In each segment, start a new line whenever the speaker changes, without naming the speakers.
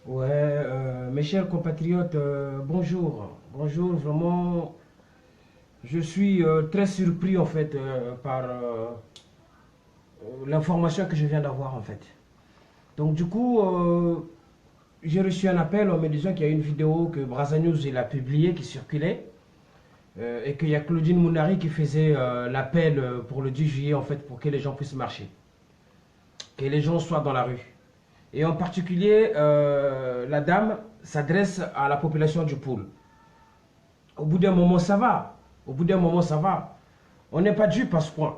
Ouais, mes chers compatriotes, bonjour. Bonjour, vraiment, je suis très surpris en fait par l'information que je viens d'avoir en fait. Donc du coup, j'ai reçu un appel en me disant qu'il y a une vidéo que Braza News il a publiée qui circulait et qu'il y a Claudine Mounari qui faisait l'appel pour le 10 juillet en fait pour que les gens puissent marcher, que les gens soient dans la rue. Et en particulier, la dame s'adresse à la population du Poul. Au bout d'un moment, ça va. Au bout d'un moment, ça va. On n'est pas dupe à ce point.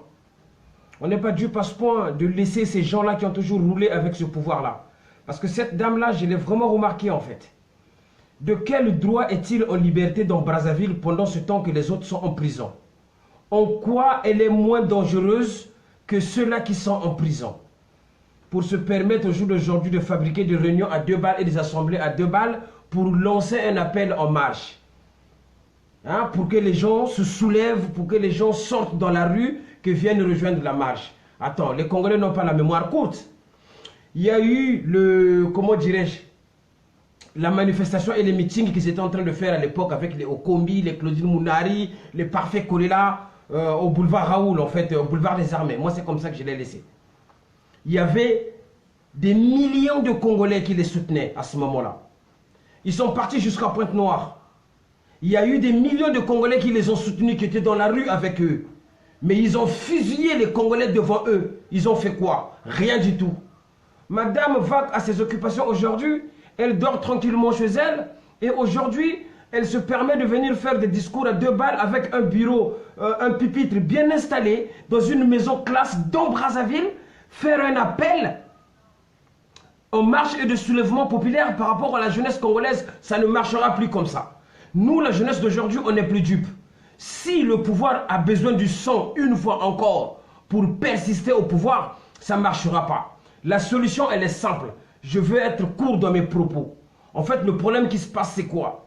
On n'est pas dupe à ce point de laisser ces gens-là qui ont toujours roulé avec ce pouvoir-là. Parce que cette dame-là, je l'ai vraiment remarqué en fait. De quel droit est-il en liberté dans Brazzaville pendant ce temps que les autres sont en prison? En quoi elle est moins dangereuse que ceux-là qui sont en prison? Pour se permettre au jour d'aujourd'hui de fabriquer des réunions à 2 balles et des assemblées à 2 balles pour lancer un appel en marche. Hein, pour que les gens se soulèvent, pour que les gens sortent dans la rue, que viennent rejoindre la marche. Attends, les Congolais n'ont pas la mémoire courte. Il y a eu comment dirais-je, la manifestation et les meetings qu'ils étaient en train de faire à l'époque avec les Okombi, les Claudine Mounari, les Parfaits Kolela, au boulevard Raoul, en fait, au boulevard des Armées. Moi, c'est comme ça que je l'ai laissé. Il y avait des millions de Congolais qui les soutenaient à ce moment-là. Ils sont partis jusqu'à Pointe-Noire. Il y a eu des millions de Congolais qui les ont soutenus, qui étaient dans la rue avec eux. Mais ils ont fusillé les Congolais devant eux. Ils ont fait quoi? Rien du tout. Madame va à ses occupations aujourd'hui. Elle dort tranquillement chez elle. Et aujourd'hui, elle se permet de venir faire des discours à 2 balles avec un bureau, un pupitre bien installé dans une maison classe dans Brazzaville. Faire un appel en marche et de soulèvement populaire par rapport à la jeunesse congolaise. Ça ne marchera plus comme ça. Nous, la jeunesse d'aujourd'hui, on n'est plus dupes. Si le pouvoir a besoin du sang une fois encore pour persister au pouvoir, ça ne marchera pas. La solution, elle est simple. Je veux être court dans mes propos. En fait, le problème qui se passe, c'est quoi?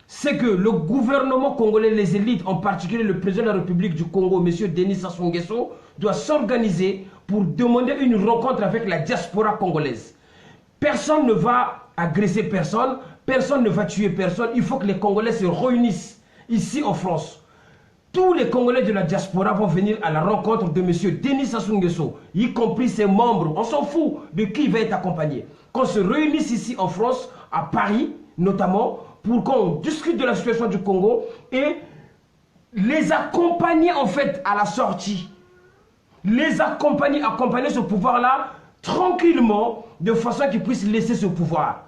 C'est que le gouvernement congolais, les élites, en particulier le président de la République du Congo, M. Denis Sassou Nguesso, doit s'organiser pour demander une rencontre avec la diaspora congolaise. Personne ne va agresser personne, personne ne va tuer personne. Il faut que les Congolais se réunissent ici en France. Tous les Congolais de la diaspora vont venir à la rencontre de M. Denis Sassou Nguesso, y compris ses membres. On s'en fout de qui va être accompagné. Qu'on se réunisse ici en France, à Paris notamment, pour qu'on discute de la situation du Congo et les accompagner en fait à la sortie. Les accompagner ce pouvoir-là tranquillement, de façon qu'ils puissent laisser ce pouvoir.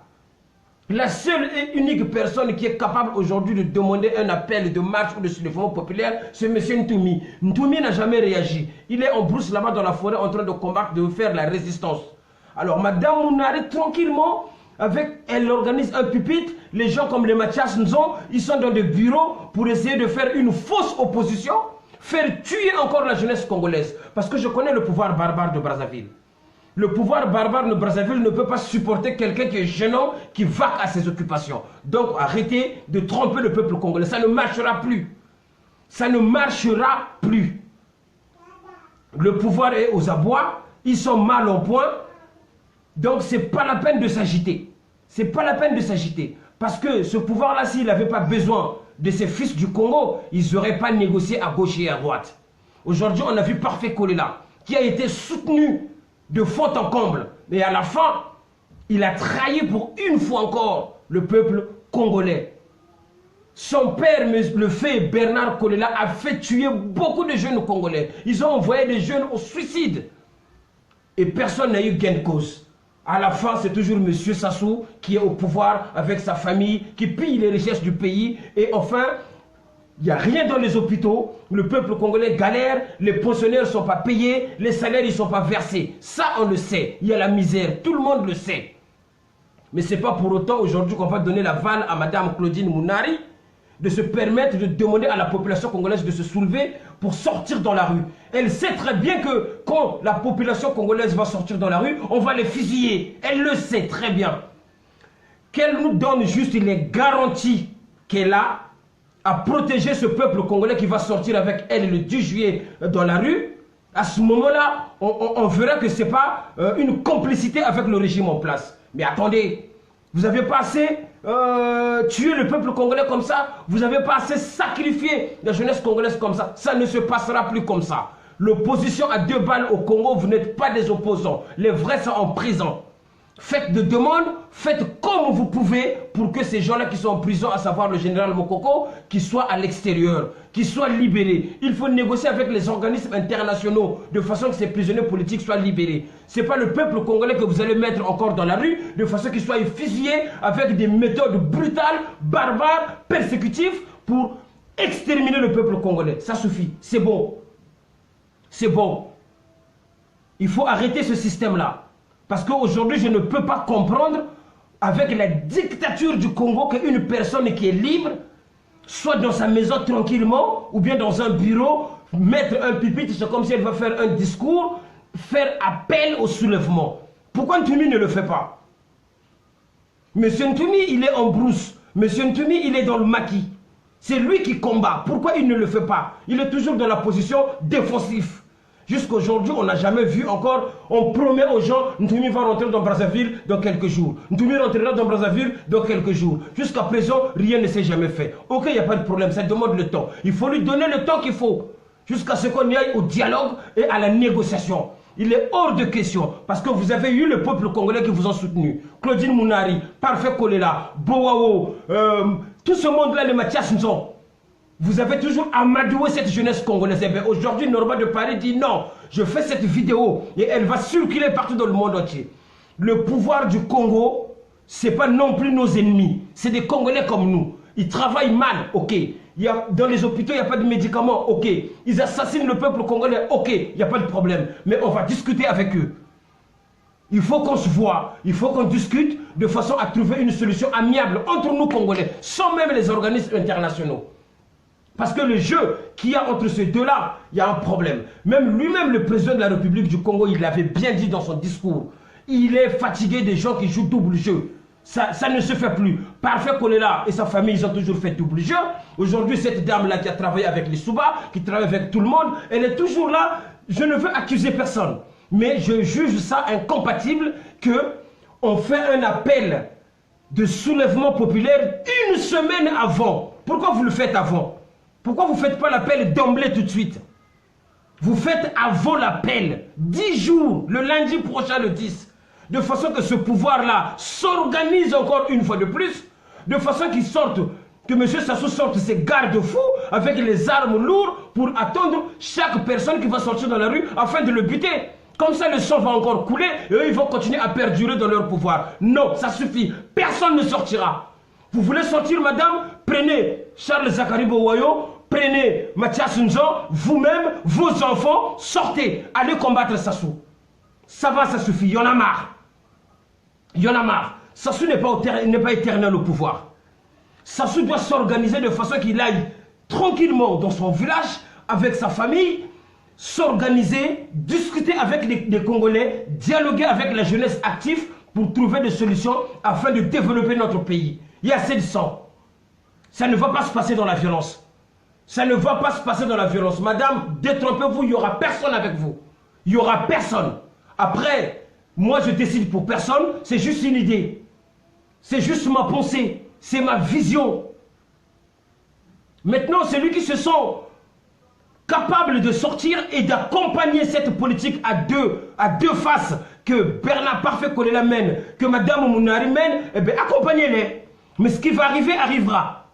La seule et unique personne qui est capable aujourd'hui de demander un appel de marche ou de soulèvement populaire, c'est M. Ntoumi. Ntoumi n'a jamais réagi. Il est en brousse là-bas dans la forêt en train de combattre, de faire la résistance. Alors Madame Mounari, tranquillement, elle organise un pupitre. Les gens comme les Mathias Nzon, ils sont dans des bureaux pour essayer de faire une fausse opposition, faire tuer encore la jeunesse congolaise. Parce que je connais le pouvoir barbare de Brazzaville. Le pouvoir barbare de Brazzaville ne peut pas supporter quelqu'un qui est gênant, qui vaque à ses occupations. Donc arrêtez de tromper le peuple congolais. Ça ne marchera plus. Ça ne marchera plus. Le pouvoir est aux abois. Ils sont mal en point. Donc c'est pas la peine de s'agiter. C'est pas la peine de s'agiter. Parce que ce pouvoir-là, s'il n'avait pas besoin de ces fils du Congo, ils n'auraient pas négocié à gauche et à droite. Aujourd'hui, on a vu Parfait Kolela, qui a été soutenu de fond en comble. Mais à la fin, il a trahi pour une fois encore le peuple congolais. Son père, le fait Bernard Kolela, a fait tuer beaucoup de jeunes congolais. Ils ont envoyé des jeunes au suicide. Et personne n'a eu gain de cause. À la fin, c'est toujours M. Sassou qui est au pouvoir avec sa famille, qui pille les richesses du pays. Et enfin, il n'y a rien dans les hôpitaux, le peuple congolais galère, les pensionnaires ne sont pas payés, les salaires ne sont pas versés. Ça, on le sait, il y a la misère, tout le monde le sait. Mais ce n'est pas pour autant aujourd'hui qu'on va donner la vanne à Mme Claudine Mounari de se permettre de demander à la population congolaise de se soulever pour sortir dans la rue. Elle sait très bien que quand la population congolaise va sortir dans la rue, on va les fusiller. Elle le sait très bien. Qu'elle nous donne juste les garanties qu'elle a à protéger ce peuple congolais qui va sortir avec elle le 10 juillet dans la rue. À ce moment-là, on verra que ce n'est pas une complicité avec le régime en place. Mais attendez, Vous n'avez pas assez tué le peuple congolais comme ça. Vous n'avez pas assez sacrifié la jeunesse congolaise comme ça. Ça ne se passera plus comme ça. L'opposition à 2 balles au Congo, vous n'êtes pas des opposants. Les vrais sont en prison. Faites de demandes, faites comme vous pouvez pour que ces gens-là qui sont en prison, à savoir le général Mokoko, qu'ils soient à l'extérieur, qu'ils soient libérés. Il faut négocier avec les organismes internationaux de façon que ces prisonniers politiques soient libérés. Ce n'est pas le peuple congolais que vous allez mettre encore dans la rue de façon qu'ils soient fusillés avec des méthodes brutales, barbares, persécutives pour exterminer le peuple congolais. Ça suffit, c'est bon. C'est bon. Il faut arrêter ce système-là. Parce qu'aujourd'hui, je ne peux pas comprendre, avec la dictature du Congo, qu'une personne qui est libre, soit dans sa maison tranquillement, ou bien dans un bureau, mettre un pupitre, c'est comme si elle va faire un discours, faire appel au soulèvement. Pourquoi Ntumi ne le fait pas? Monsieur Ntumi, il est en brousse. Monsieur Ntumi, il est dans le maquis. C'est lui qui combat. Pourquoi il ne le fait pas? Il est toujours dans la position défensive. Jusqu'à aujourd'hui, on n'a jamais vu encore, on promet aux gens, Ntumi va rentrer dans Brazzaville dans quelques jours. Ntumi rentrera dans Brazzaville dans quelques jours. Jusqu'à présent, rien ne s'est jamais fait. Ok, il n'y a pas de problème, ça demande le temps. Il faut lui donner le temps qu'il faut, jusqu'à ce qu'on y aille au dialogue et à la négociation. Il est hors de question, parce que vous avez eu le peuple congolais qui vous ont soutenu. Claudine Mounari, Parfait Kolela, Boao, tout ce monde-là, les Mathias Nzon. Vous avez toujours amadoué cette jeunesse congolaise. Eh bien, aujourd'hui, Norma de Paris dit non, je fais cette vidéo et elle va circuler partout dans le monde entier. Le pouvoir du Congo, ce n'est pas non plus nos ennemis. C'est des Congolais comme nous. Ils travaillent mal, ok. Dans les hôpitaux, il n'y a pas de médicaments, ok. Ils assassinent le peuple congolais, ok. Il n'y a pas de problème. Mais on va discuter avec eux. Il faut qu'on se voit, il faut qu'on discute de façon à trouver une solution amiable entre nous Congolais, sans même les organismes internationaux. Parce que le jeu qu'il y a entre ces deux-là, il y a un problème. Même lui-même, le président de la République du Congo, il l'avait bien dit dans son discours. Il est fatigué des gens qui jouent double jeu. Ça ne se fait plus. Parfait Kolela et sa famille, ils ont toujours fait double jeu. Aujourd'hui, cette dame-là qui a travaillé avec les Souba, qui travaille avec tout le monde, elle est toujours là. Je ne veux accuser personne. Mais je juge ça incompatible qu'on fait un appel de soulèvement populaire une semaine avant. Pourquoi vous le faites avant? Pourquoi vous ne faites pas l'appel d'emblée tout de suite? Vous faites avant l'appel, 10 jours, le lundi prochain, le 10. De façon que ce pouvoir-là s'organise encore une fois de plus, de façon qu'il sorte, que M. Sassou sorte ses garde-fous avec les armes lourdes pour attendre chaque personne qui va sortir dans la rue afin de le buter. Comme ça, le sang va encore couler et eux, ils vont continuer à perdurer dans leur pouvoir. Non, ça suffit. Personne ne sortira. Vous voulez sortir, madame? Prenez Charles Zakari Bowayo, prenez Mathias Nzon, vous-même, vos enfants, sortez, allez combattre Sassou. Ça va, ça suffit, il y en a marre. Il y en a marre. Sassou n'est pas éternel au pouvoir. Sassou doit s'organiser de façon qu'il aille tranquillement dans son village, avec sa famille, s'organiser, discuter avec les Congolais, dialoguer avec la jeunesse active pour trouver des solutions afin de développer notre pays. Il y a assez de sang. Ça ne va pas se passer dans la violence. Ça ne va pas se passer dans la violence. Madame, détrompez-vous, il n'y aura personne avec vous. Il n'y aura personne. Après, moi je décide pour personne, c'est juste une idée. C'est juste ma pensée. C'est ma vision. Maintenant, celui qui se sent capable de sortir et d'accompagner cette politique à deux faces que Bernard Parfait Kolela mène, que Madame Mounari mène, eh bien accompagnez-les. Mais ce qui va arriver, arrivera.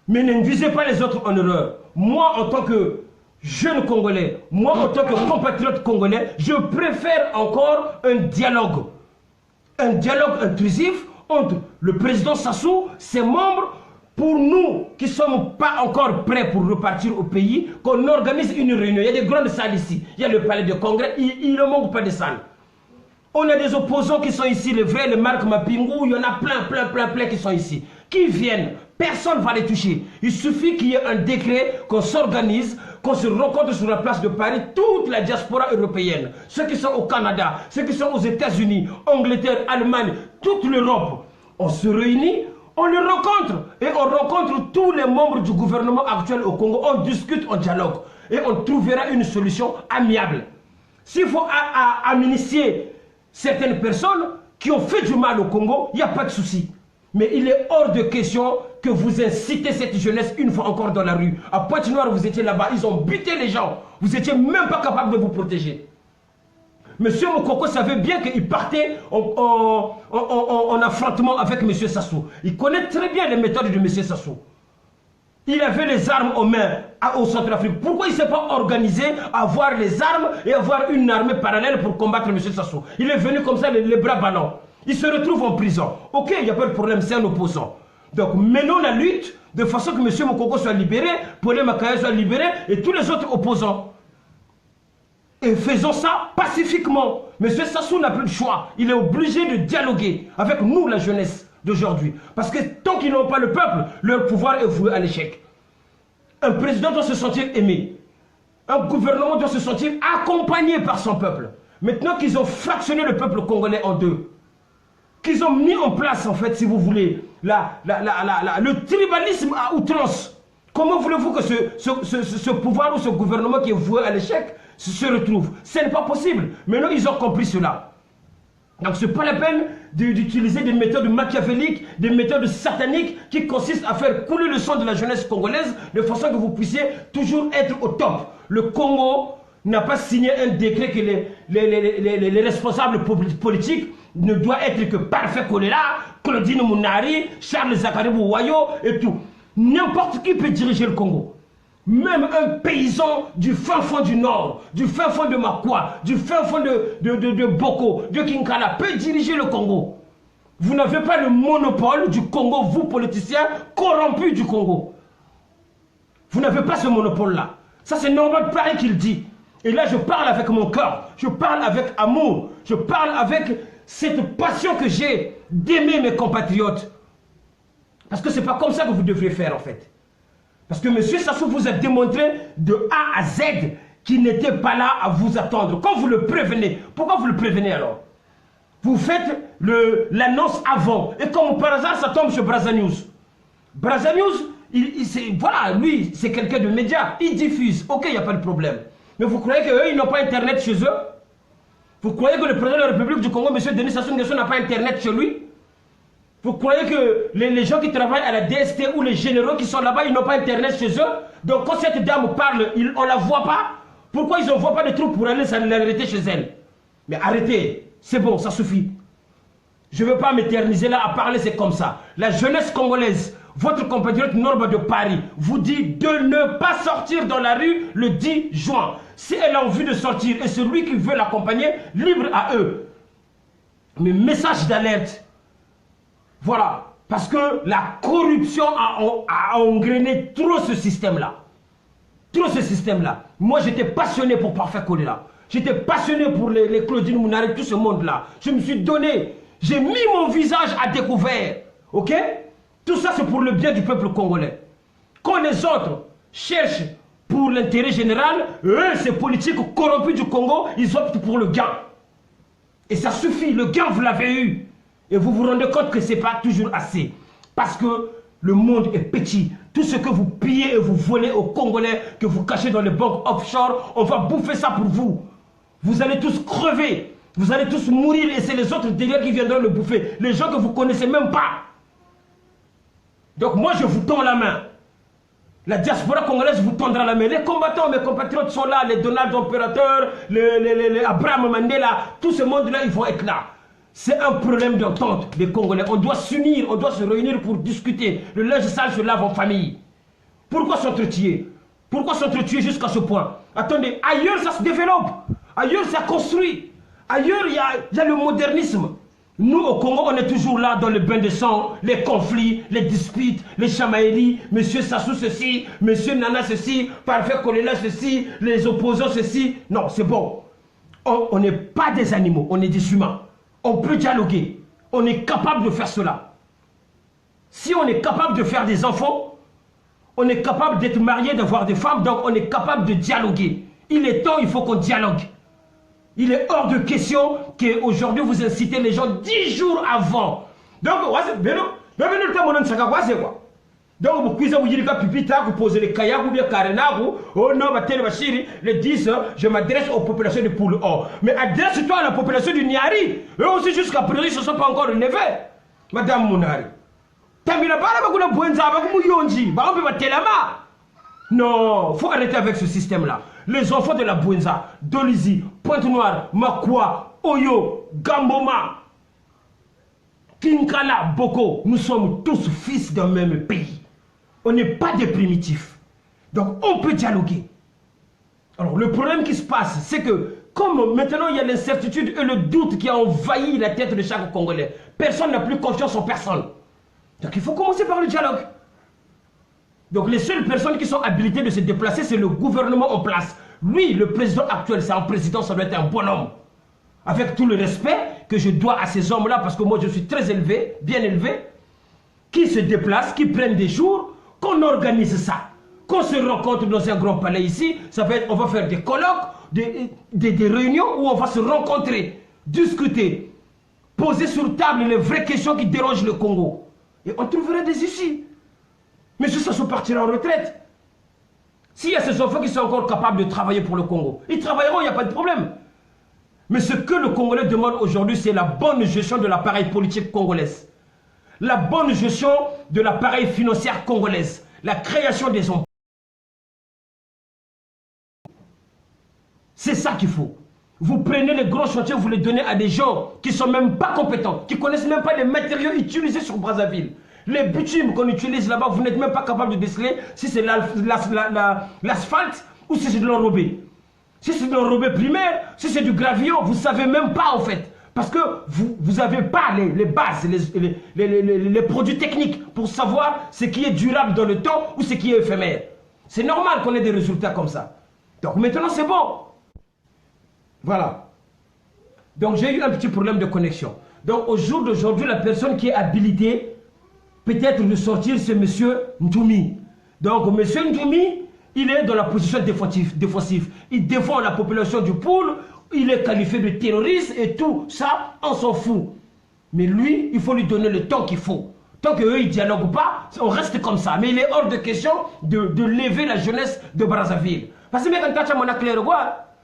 Mais ne visez pas les autres en erreur. Moi, en tant que jeune Congolais, moi, en tant que compatriote congolais, je préfère encore un dialogue. Un dialogue intrusif entre le président Sassou, ses membres, pour nous qui ne sommes pas encore prêts pour repartir au pays, qu'on organise une réunion. Il y a des grandes salles ici. Il y a le palais de congrès, il ne manque pas de salles. On a des opposants qui sont ici, les vrais, les Marc Mapingou, il y en a plein qui sont ici. Qui viennent, personne ne va les toucher. Il suffit qu'il y ait un décret, qu'on s'organise, qu'on se rencontre sur la place de Paris, toute la diaspora européenne, ceux qui sont au Canada, ceux qui sont aux États-Unis, Angleterre, Allemagne, toute l'Europe. On se réunit, on les rencontre et on rencontre tous les membres du gouvernement actuel au Congo, on discute, on dialogue et on trouvera une solution amiable. S'il faut amnistier certaines personnes, qui ont fait du mal au Congo, il n'y a pas de souci. Mais il est hors de question que vous incitez cette jeunesse une fois encore dans la rue. À Pointe-Noire, vous étiez là-bas, ils ont buté les gens. Vous n'étiez même pas capable de vous protéger. Monsieur Mokoko savait bien qu'il partait en affrontement avec Monsieur Sassou. Il connaît très bien les méthodes de Monsieur Sassou. Il avait les armes aux mains au Centrafrique. Pourquoi il ne s'est pas organisé à avoir les armes et avoir une armée parallèle pour combattre M. Sassou? Il est venu comme ça, les bras ballants. Il se retrouve en prison. Ok, il n'y a pas de problème, c'est un opposant. Donc menons la lutte de façon que M. Mokoko soit libéré, Paulé Makaya soit libéré et tous les autres opposants. Et faisons ça pacifiquement. M. Sassou n'a plus de choix. Il est obligé de dialoguer avec nous, la jeunesse d'aujourd'hui. Parce que tant qu'ils n'ont pas le peuple, leur pouvoir est voué à l'échec. Un président doit se sentir aimé. Un gouvernement doit se sentir accompagné par son peuple. Maintenant qu'ils ont fractionné le peuple congolais en deux, qu'ils ont mis en place, en fait, si vous voulez, le tribalisme à outrance, comment voulez-vous que ce pouvoir ou ce gouvernement qui est voué à l'échec se retrouve? Ce n'est pas possible. Maintenant, ils ont compris cela. Donc, ce n'est pas la peine d'utiliser des méthodes machiavéliques, des méthodes sataniques qui consistent à faire couler le sang de la jeunesse congolaise de façon que vous puissiez toujours être au top. Le Congo n'a pas signé un décret que les responsables politiques ne doivent être que Parfait Kolela, Claudine Mounari, Charles Zakari Bouwayo et tout. N'importe qui peut diriger le Congo. Même un paysan du fin fond du Nord, du fin fond de Makwa, du fin fond de Boko, de Kinkala, peut diriger le Congo. Vous n'avez pas le monopole du Congo, vous politiciens corrompus du Congo. Vous n'avez pas ce monopole-là. Ça c'est Norman Paré qui le dit. Et là je parle avec mon cœur, je parle avec amour, je parle avec cette passion que j'ai d'aimer mes compatriotes. Parce que ce n'est pas comme ça que vous devriez faire en fait. Parce que M. Sassou vous a démontré de A à Z qu'il n'était pas là à vous attendre. Quand vous le prévenez, pourquoi vous le prévenez alors? Vous faites l'annonce avant. Et comme par hasard, ça tombe sur Braza News. Braza News, voilà, lui, c'est quelqu'un de média. Il diffuse. Ok, il n'y a pas de problème. Mais vous croyez qu'eux, ils n'ont pas Internet chez eux? Vous croyez que le président de la République du Congo, M. Denis Sassou Nguesso, n'a pas Internet chez lui? Vous croyez que les gens qui travaillent à la DST ou les généraux qui sont là-bas, ils n'ont pas Internet chez eux? Donc quand cette dame parle, on ne la voit pas? Pourquoi ils n'envoient pas de troupes pour aller l'arrêter chez elle? Mais arrêtez, c'est bon, ça suffit. Je ne veux pas m'éterniser là à parler, c'est comme ça. La jeunesse congolaise, votre compatriote Norba de Paris, vous dit de ne pas sortir dans la rue le 10 juin. Si elle a envie de sortir et celui qui veut l'accompagner, libre à eux. Mais message d'alerte. Voilà, parce que la corruption a engrainé trop ce système-là. Trop ce système-là. Moi, j'étais passionné pour Parfait Kolela. J'étais passionné pour les Claudine Mounari, tout ce monde-là. Je me suis donné, j'ai mis mon visage à découvert. Ok? Tout ça, c'est pour le bien du peuple congolais. Quand les autres cherchent pour l'intérêt général, eux, ces politiques corrompus du Congo, ils optent pour le gain. Et ça suffit, le gain, vous l'avez eu. Et vous vous rendez compte que ce n'est pas toujours assez. Parce que le monde est petit. Tout ce que vous pillez et vous volez aux Congolais, que vous cachez dans les banques offshore, on va bouffer ça pour vous. Vous allez tous crever. Vous allez tous mourir et c'est les autres derrière qui viendront le bouffer. Les gens que vous ne connaissez même pas. Donc moi, je vous tends la main. La diaspora congolaise vous tendra la main. Les combattants, mes compatriotes sont là. Les Donald Impérateur, les Abraham Mandela, tout ce monde-là, ils vont être là. C'est un problème d'entente des Congolais. On doit s'unir, on doit se réunir pour discuter. Le linge sale se lave en famille. Pourquoi s'entretuer? Pourquoi s'entretuer jusqu'à ce point? Attendez, ailleurs ça se développe. Ailleurs ça construit. Ailleurs il y a le modernisme. Nous au Congo, on est toujours là dans le bain de sang, les conflits, les disputes, les chamailleries. Monsieur Sassou ceci, monsieur Nana ceci, Parfait Kolela ceci, les opposants ceci. Non, c'est bon. On n'est pas des animaux, on est des humains. On peut dialoguer. On est capable de faire cela. Si on est capable de faire des enfants, on est capable d'être marié, d'avoir des femmes, donc on est capable de dialoguer. Il est temps, il faut qu'on dialogue. Il est hors de question qu'aujourd'hui vous incitez les gens 10 jours avant. Donc, c'est quoi? Donc, vous pouvez vous dire que Pipita, vous posez les kayaks ou bien Karenago, oh non, le 10, je m'adresse aux populations du Poule Or. Mais adresse-toi à la population du Niari. Eux aussi, jusqu'à présent, ils ne se sont pas encore relevés. Madame Mounari. Non, il faut arrêter avec ce système-là. Les enfants de la Bouenza, Dolizi, Pointe-Noire, Makwa, Oyo, Gamboma, Kinkala, Boko, nous sommes tous fils d'un même pays. On n'est pas des primitifs. Donc on peut dialoguer. Alors le problème qui se passe, c'est que comme maintenant il y a l'incertitude et le doute qui a envahi la tête de chaque Congolais, personne n'a plus confiance en personne. Donc il faut commencer par le dialogue. Donc les seules personnes qui sont habilitées de se déplacer, c'est le gouvernement en place. Lui, le président actuel, c'est un président, ça doit être un bonhomme. Avec tout le respect que je dois à ces hommes-là, parce que moi je suis très élevé, bien élevé, qui se déplacent, qui prennent des jours, qu'on organise ça. Qu'on se rencontre dans un grand palais ici, ça va être, on va faire des colloques, des réunions où on va se rencontrer, discuter, poser sur table les vraies questions qui dérangent le Congo. Et on trouverait des issues. Mais si ça se partira en retraite, s'il y a ces enfants qui sont encore capables de travailler pour le Congo, ils travailleront, il n'y a pas de problème. Mais ce que le Congolais demande aujourd'hui, c'est la bonne gestion de l'appareil politique congolaise. La bonne gestion de l'appareil financier congolaise. La création des emplois. C'est ça qu'il faut. Vous prenez les gros chantiers, vous les donnez à des gens qui ne sont même pas compétents, qui ne connaissent même pas les matériaux utilisés sur Brazzaville. Les bitumes qu'on utilise là-bas, vous n'êtes même pas capable de déceler si c'est l'asphalte ou si c'est de l'enrobé. Si c'est de l'enrobé primaire, si c'est du gravillon, vous ne savez même pas en fait. Parce que vous n'avez pas les bases, les produits techniques pour savoir ce qui est durable dans le temps ou ce qui est éphémère. C'est normal qu'on ait des résultats comme ça. Donc maintenant c'est bon. Voilà. Donc j'ai eu un petit problème de connexion. Donc au jour d'aujourd'hui, la personne qui est habilitée peut-être de sortir, c'est M. Ntoumi. Donc M. Ntoumi, il est dans la position défensive. Il défend la population du Poule, il est qualifié de terroriste et tout ça, on s'en fout. Mais lui, il faut lui donner le temps qu'il faut. Tant qu'eux, ils ne dialoguent pas, on reste comme ça. Mais il est hors de question de lever la jeunesse de Brazzaville. Parce que quand tu as mon clair,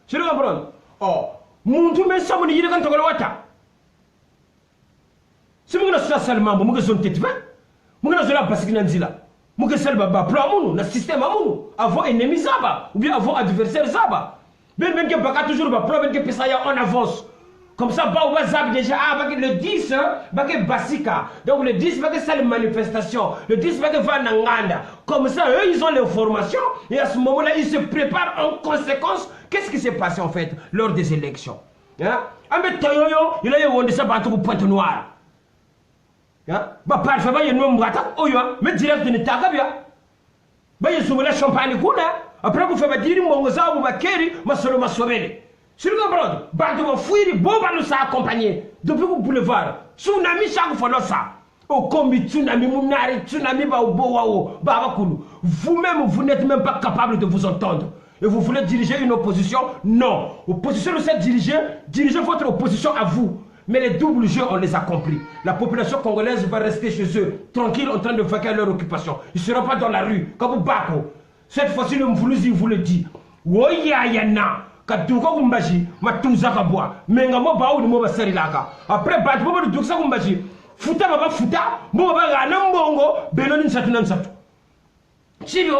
je le comprends. Oh, mon Dieu, mais ça, mon Dieu, quand tu as le wata. Si vous avez seulement, vous avez tête, vous avez la basique nanzila. Vous avez seulement plan, le système avant ennemi zaba, ou bien avant adversaire zaba. Même que baka toujours ba plan, que pesaya en avance. Comme ça, bah on va déjà avec le 10, baké basika. Donc le 10 baké ça les manifestations, le 10 baké va nanganda. Comme ça, eux ils ont l'information et à ce moment-là ils se préparent en conséquence. Qu'est-ce qui s'est passé en fait lors des élections? Hein? Ahmed Toyoyo, il a eu on ça battu pour Pointe-Noire. Hein? Bah parfait, bah il y a nous m'attaque, oyo, mais direct de n'état bien. Bah il y a souvent la champagne kuna. Après vous faites dire mon goza ou ma keri, ma solo ma sobele. Sur le brode, Bando va fuir, bon va nous accompagner. Depuis vous pouvez voir, tsunami chaque fois ça. Au combi tsunami, mounari, tsunami ba wao, babakulu. Vous-même, vous n'êtes même pas capable de vous entendre. Et vous voulez diriger une opposition? Non. Opposition, c'est diriger votre opposition à vous. Mais les doubles jeux, on les a compris. La population congolaise va rester chez eux, tranquille, en train de vaquer leur occupation. Ils ne seront pas dans la rue, comme Bako. Cette fois-ci, le Mvoulouzi vous le dit. Woya yana. Kaduka kumbashi, matuza kabwa. Menga mo baou ni mo basari laka. Après, bat mo de duksa kumbashi. Futa baba futa, mo baba gana mbongo, beloni nsatu na nsatu. Chibio,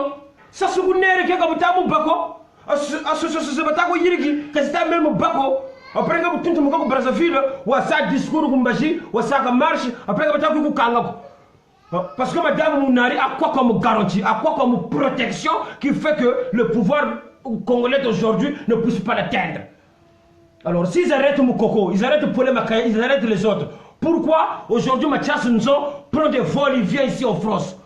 sa sugunere ke kabuta mo bako. Aso batako yiriki, kasita même bako. Après nga butuntu mo ko Brazzaville, wa sa discours kumbashi, wa sa ka marche, après nga batako ku kangako. Parce que madame Mounari a quoi comme garantie, a quoi comme protection qui fait que le pouvoir congolais d'aujourd'hui ne puisse pas l'atteindre. Alors s'ils arrêtent Moukoko, ils arrêtent Polémakaï, ils arrêtent les autres. Pourquoi aujourd'hui Mathias Nzo prend des vols, il vient ici en France?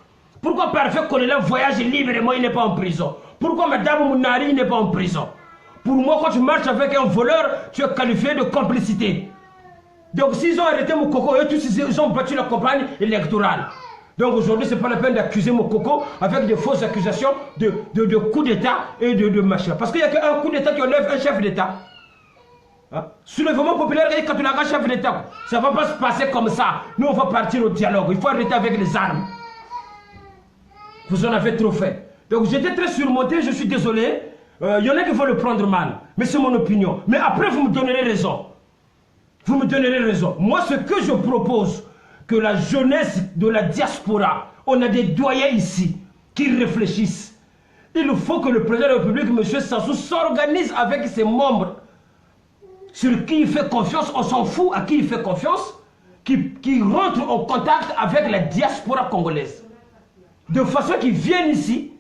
Pourquoi Parfait Colonel voyage librement, il n'est pas en prison? Pourquoi madame Mounari n'est pas en prison? Pour moi, quand tu marches avec un voleur, tu es qualifié de complicité. Donc s'ils ont arrêté Moukoko, eux tous ils ont battu la campagne électorale. Donc aujourd'hui, ce n'est pas la peine d'accuser Mokoko avec des fausses accusations de coup d'État et de machin. Parce qu'il n'y a qu'un coup d'État qui enlève un chef d'État. Hein? Soulèvement populaire, et quand on a un chef d'État, ça ne va pas se passer comme ça. Nous, on va partir au dialogue. Il faut arrêter avec les armes. Vous en avez trop fait. Donc j'étais très surmonté, je suis désolé. Il y en a qui vont le prendre mal, mais c'est mon opinion. Mais après, vous me donnerez raison. Vous me donnerez raison. Moi, ce que je propose, que la jeunesse de la diaspora, on a des doyens ici qui réfléchissent. Il faut que le président de la République, M. Sassou, s'organise avec ses membres sur qui il fait confiance. On s'en fout à qui il fait confiance, qui rentre en contact avec la diaspora congolaise. De façon qu'ils viennent ici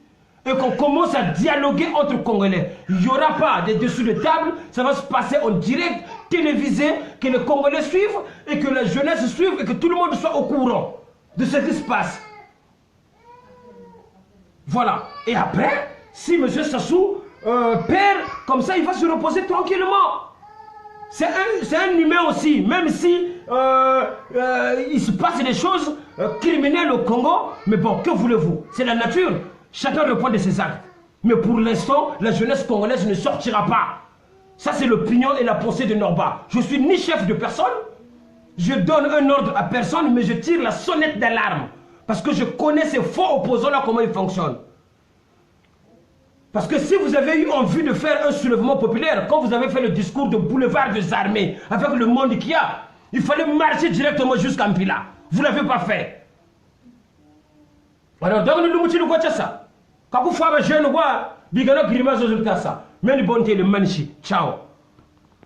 et qu'on commence à dialoguer entre Congolais. Il n'y aura pas de dessous de table, ça va se passer en direct, télévisé, que les Congolais suivent et que la jeunesse suive et que tout le monde soit au courant de ce qui se passe. Voilà. Et après, si M. Sassou perd, comme ça, il va se reposer tranquillement. C'est un humain aussi, même si il se passe des choses criminelles au Congo. Mais bon, que voulez-vous? C'est la nature. Chacun répond de ses actes. Mais pour l'instant, la jeunesse congolaise ne sortira pas. Ça, c'est l'opinion et la pensée de Norba. Je suis ni chef de personne, je donne un ordre à personne, mais je tire la sonnette d'alarme. Parce que je connais ces faux opposants-là, comment ils fonctionnent. Parce que si vous avez eu envie de faire un soulèvement populaire, quand vous avez fait le discours de boulevard des armées, avec le monde qu'il y a, il fallait marcher directement jusqu'à Mpila. Vous ne l'avez pas fait. Alors, donc, nous nous disons ça. Quand vous faites un jeune, vous avez un grimace résultat ça. Mais le bon Dieu, le manichi. Ciao.